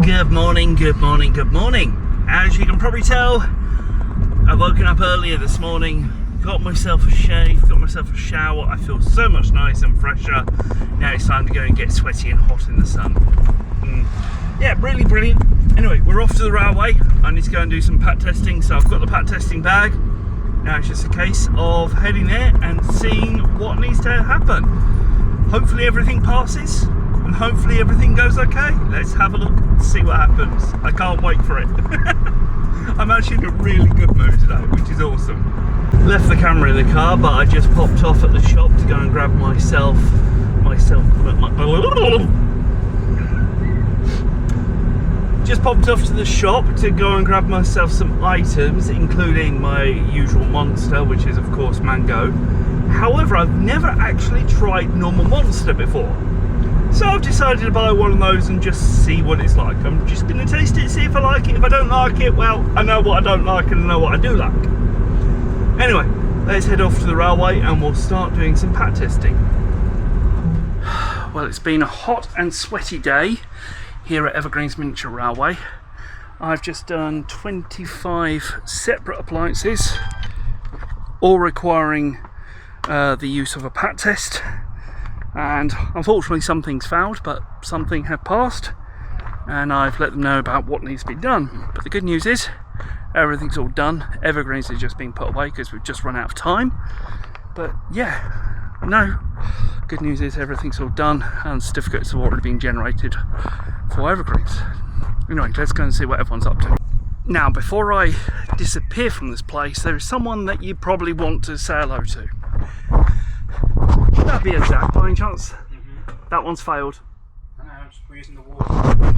Good morning, good morning, good morning. As you can probably tell, I've woken up earlier this morning, got myself a shave, got myself a shower. I feel so much nicer and fresher. Now it's time to go and get sweaty and hot in the sun. Yeah, really brilliant. Anyway, we're off to the railway. I need to go and do some pat testing, so I've got the pat testing bag. Now it's just a case of heading there and seeing what needs to happen. Hopefully everything passes and hopefully everything goes okay. Let's have a look and see what happens. I can't wait for it. I'm actually in a really good mood today, which is awesome. Left the camera in the car, but I just popped off at the shop to go and grab just popped off to the shop to go and grab myself some items, including my usual Monster, which is of course mango. However, I've never actually tried normal Monster before, so I've decided to buy one of those and just see what it's like. I'm just going to taste it, see if I like it. If I don't like it, well, I know what I don't like and I know what I do like. Anyway, let's head off to the railway and we'll start doing some pat testing. Well, it's been a hot and sweaty day here at Evergreens Miniature Railway. I've just done 25 separate appliances, all requiring the use of a pat test, and unfortunately some things failed, but something have passed, and I've let them know about what needs to be done. But the good news is everything's all done. Evergreens has just been put away because we've just run out of time. But yeah, no, good news is everything's all done and certificates have already been generated for Evergreens. Anyway, let's go and see what everyone's up to. Now, before I disappear from this place, there is someone that you probably want to say hello to. Would that be a Zach by any chance? That one's failed. I know, I'm just using the water.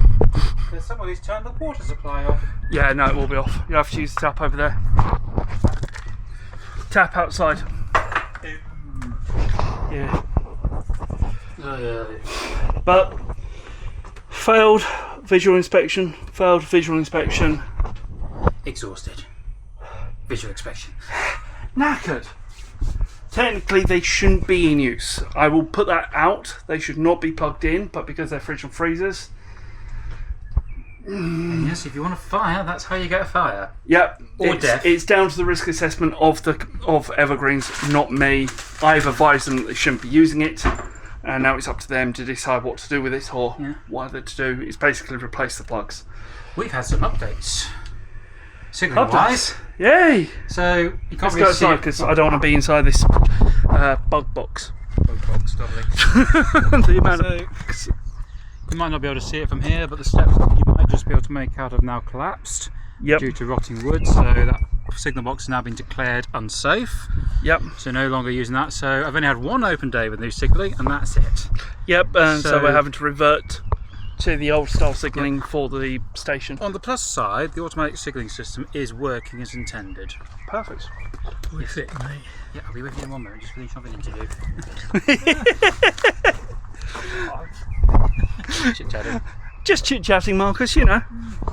There's someone who's turned the water supply off. Yeah, no, it will be off. You have to use the tap over there. Tap outside. Yeah. But failed visual inspection. Failed visual inspection. Exhausted. Visual inspection. Knackered. Technically they shouldn't be in use. I will put that out. They should not be plugged in, but because they're fridge and freezers. And yes, if you want a fire, that's how you get a fire. Yep. Or death. It's down to the risk assessment of Evergreens, not me. I've advised them that they shouldn't be using it, and now it's up to them to decide what to do with it or what they're to do. It's basically replace the plugs. We've had some updates. Signal wise. Yay! So you can't Let's really go see outside because I don't want to be inside this bug box. Bug box, lovely. The amount of... You might not be able to see it from here, but the steps you might just be able to make out have now collapsed due to rotting wood. So that signal box has now been declared unsafe. Yep. So no longer using that. So I've only had one open day with new signalling, and that's it. Yep. So we're having to revert to the old style signalling for the station. On the plus side, the automatic signalling system is working as intended. Perfect. With it, mate. Yeah, I'll be with you in 1 minute. Just finish off an interview. Chit-chatting. Just chit-chatting, Marcus, you know.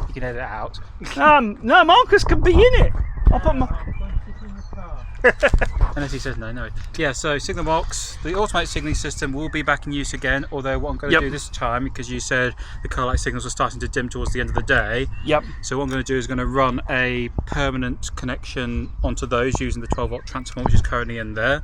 You can edit it out. No, Marcus can be in it. I'll put my... Unless he says no. Yeah, so signal box, the automatic signalling system will be back in use again, although what I'm going to do this time, because you said the colour light signals are starting to dim towards the end of the day. So what I'm going to do is going to run a permanent connection onto those using the 12-volt transformer, which is currently in there.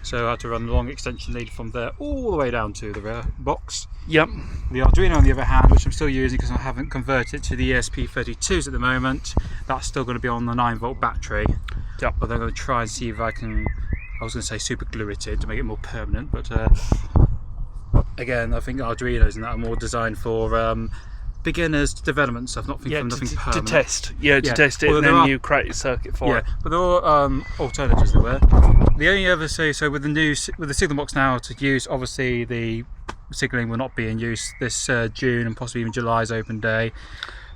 So I had to run the long extension lead from there all the way down to the rear box. The Arduino, on the other hand, which I'm still using because I haven't converted to the ESP32s at the moment, that's still going to be on the 9-volt battery. But I'm going to try and see if I can, I was going to say super glue it in to make it more permanent, but again, I think Arduinos and that are more designed for beginners to development stuff, not thinking nothing permanent. To test, to test it, and then you create a circuit for it. But there are alternatives there were. The only other so with the signal box now to use, obviously the signalling will not be in use this June and possibly even July's open day.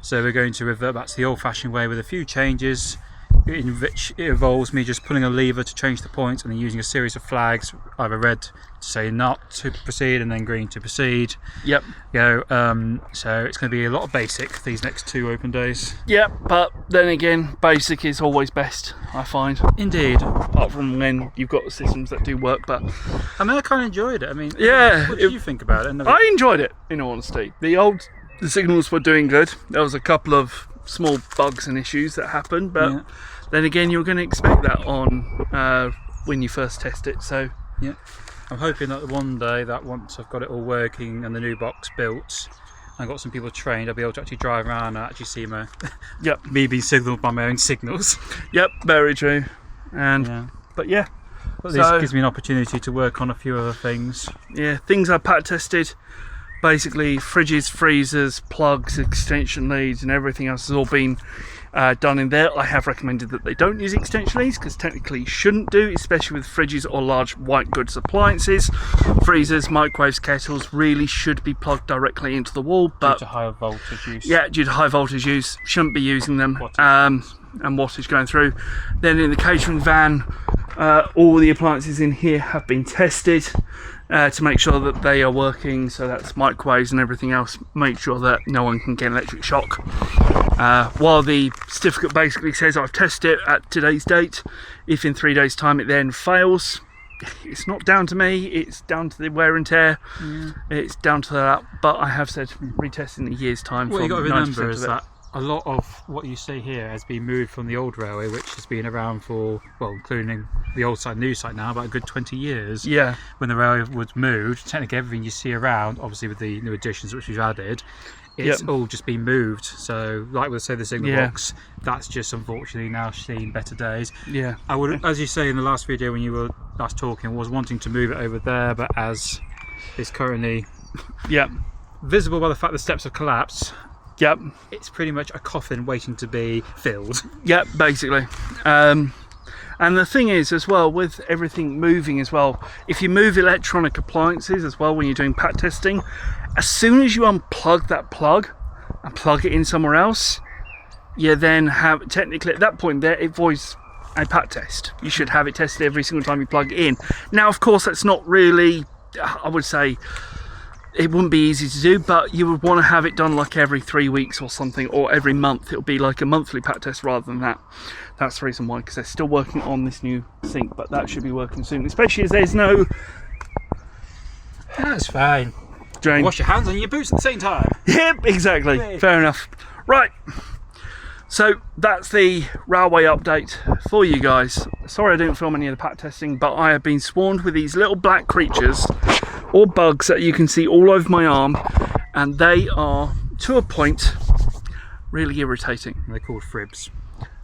So we're going to revert back to the old-fashioned way with a few changes, in which it involves me just pulling a lever to change the points and then using a series of flags, either red to say not to proceed and then green to proceed. So it's going to be a lot of basic these next 2 open days. But then again, basic is always best, I find. Indeed. Apart from when you've got systems that do work, but I mean, I kind of enjoyed it. I mean, what did you think about it? I enjoyed it, in all honesty. The old the signals were doing good. There was a couple of small bugs and issues that happened, but then again, you're going to expect that on when you first test it. So yeah, I'm hoping that one day that once I've got it all working and the new box built, I've got some people trained, I'll be able to actually drive around and actually see my me being signalled by my own signals. Yep, very true. And but yeah, but this gives me an opportunity to work on a few other things. Yeah, things I pat tested. Basically, fridges, freezers, plugs, extension leads, and everything else has all been done in there. I have recommended that they don't use extension leads because technically you shouldn't do, especially with fridges or large white goods appliances. Freezers, microwaves, kettles really should be plugged directly into the wall, but due to high voltage use. Yeah, due to high voltage use, shouldn't be using them. And wattage going through. Then in the catering van, all the appliances in here have been tested to make sure that they are working, so that's microwaves and everything else. Make sure that no one can get electric shock. While the certificate basically says I've tested it at today's date, if in 3 days time it then fails, it's not down to me, it's down to the wear and tear. It's down to that, but I have said retest in a year's time. What you got to remember is that a lot of what you see here has been moved from the old railway, which has been around for, well, including the old site, new site now, about a good 20 years. Yeah. When the railway was moved, technically everything you see around, obviously with the new additions which we've added, it's all just been moved. So, like we'll say the signal box, that's just unfortunately now seen better days. Yeah. I would, as you say in the last video when you were last talking, was wanting to move it over there, but as it's currently visible by the fact the steps have collapsed. Yep. It's pretty much a coffin waiting to be filled. Yep, basically. And the thing is, as well, with everything moving as well, if you move electronic appliances as well when you're doing pat testing, as soon as you unplug that plug and plug it in somewhere else, you then have, technically at that point there, it voids a pat test. You should have it tested every single time you plug it in. Now, of course, that's not really, I would say, it wouldn't be easy to do, but you would want to have it done like every 3 weeks or something, or every month. It'll be like a monthly pat test rather than that. That's the reason why, because they're still working on this new sink, but that should be working soon, especially as there's no... That's fine. Drain. Wash your hands and your boots at the same time. Yep, exactly. Fair enough. Right. So that's the railway update for you guys. Sorry I didn't film any of the pat testing, but I have been swarmed with these little black creatures or bugs that you can see all over my arm, and they are, to a point, really irritating. They're called fribs.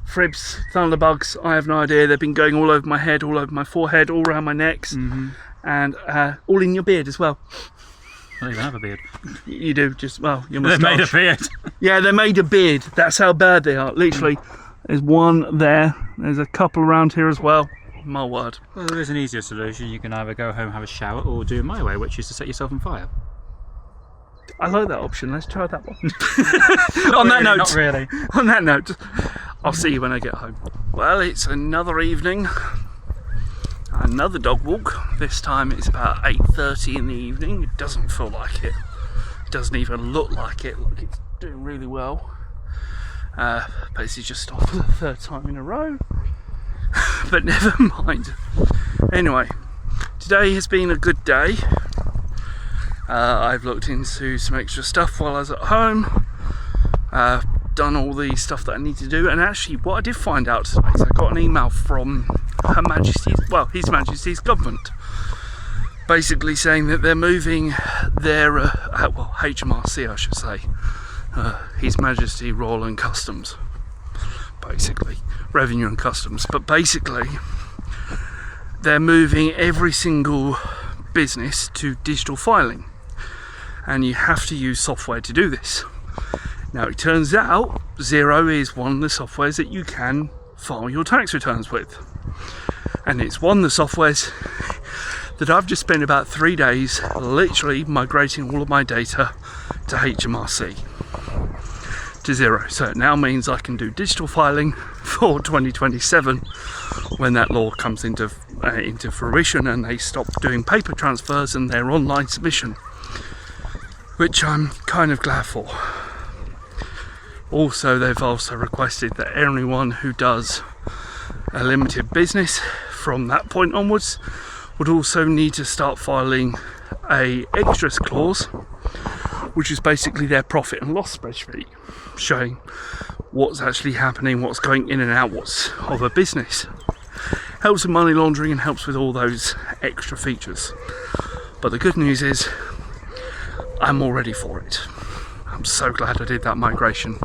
Fribs, thunderbugs, I have no idea. They've been going all over my head, all over my forehead, all around my necks, and all in your beard as well. I don't even have a beard. You do, just, well, your moustache. They're made of beard. Yeah, they're made of beard. That's how bad they are. Literally, there's one there. There's a couple around here as well. My word. Well, there is an easier solution. You can either go home, have a shower, or do it my way, which is to set yourself on fire. I like that option. Let's try that one. On that note, not really. On that note, I'll see you when I get home. Well, it's another evening. Another dog walk. This time it's about 8:30 in the evening. It doesn't feel like it. It doesn't even look like it. Look, it's doing really well. Basically just stopped for the third time in a row. But never mind. Anyway, today has been a good day. I've looked into some extra stuff while I was at home. Done all the stuff that I need to do, and actually what I did find out today is I got an email from Her Majesty's, well, His Majesty's government, basically saying that they're moving their, well, HMRC I should say, His Majesty Royal and Customs, basically, Revenue and Customs, but basically they're moving every single business to digital filing, and you have to use software to do this. Now it turns out Xero is one of the softwares that you can file your tax returns with, and it's one of the softwares that I've just spent about 3 days literally migrating all of my data to HMRC, to Xero. So it now means I can do digital filing for 2027 when that law comes into fruition and they stop doing paper transfers and their online submission, which I'm kind of glad for. Also, they've also requested that anyone who does a limited business from that point onwards would also need to start filing a extras clause which is basically their profit and loss spreadsheet, showing what's actually happening, what's going in and out, what's of a business. Helps with money laundering and helps with all those extra features. But the good news is I'm all ready for it. I'm so glad I did that migration.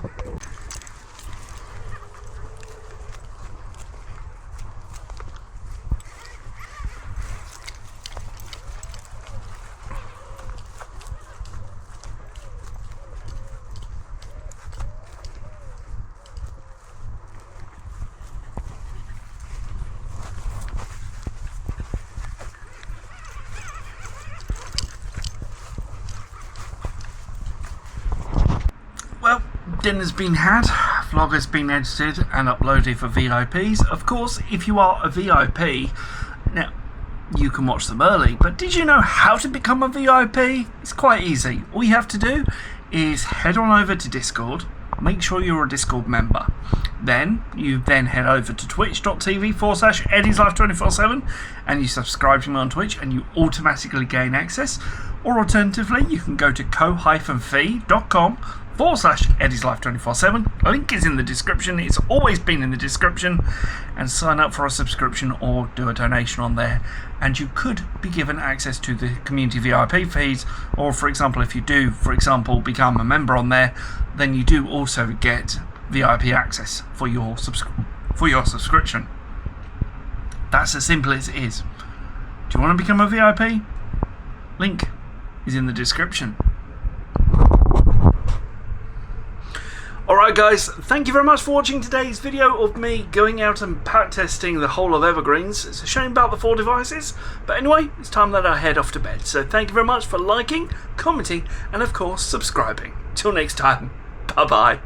Well, dinner's been had, vlog has been edited and uploaded for VIPs. Of course, if you are a VIP, now you can watch them early, but did you know how to become a VIP? It's quite easy. All you have to do is head on over to Discord, make sure you're a Discord member. Then you head over to twitch.tv/EddiesLife247 and you subscribe to me on Twitch and you automatically gain access. Or alternatively, you can go to ko-fi.com/EddiesLife247. Link is in the description. It's always been in the description. And sign up for a subscription or do a donation on there. And you could be given access to the community VIP feeds. Or, for example, if you do, become a member on there, then you do also get VIP access for your subscription. That's as simple as it is. Do you want to become a VIP? Link is in the description. Alright guys, thank you very much for watching today's video of me going out and pack testing the whole of Evergreens. It's a shame about the 4 devices, but anyway, it's time that I head off to bed. So thank you very much for liking, commenting, and of course subscribing. Till next time, bye bye.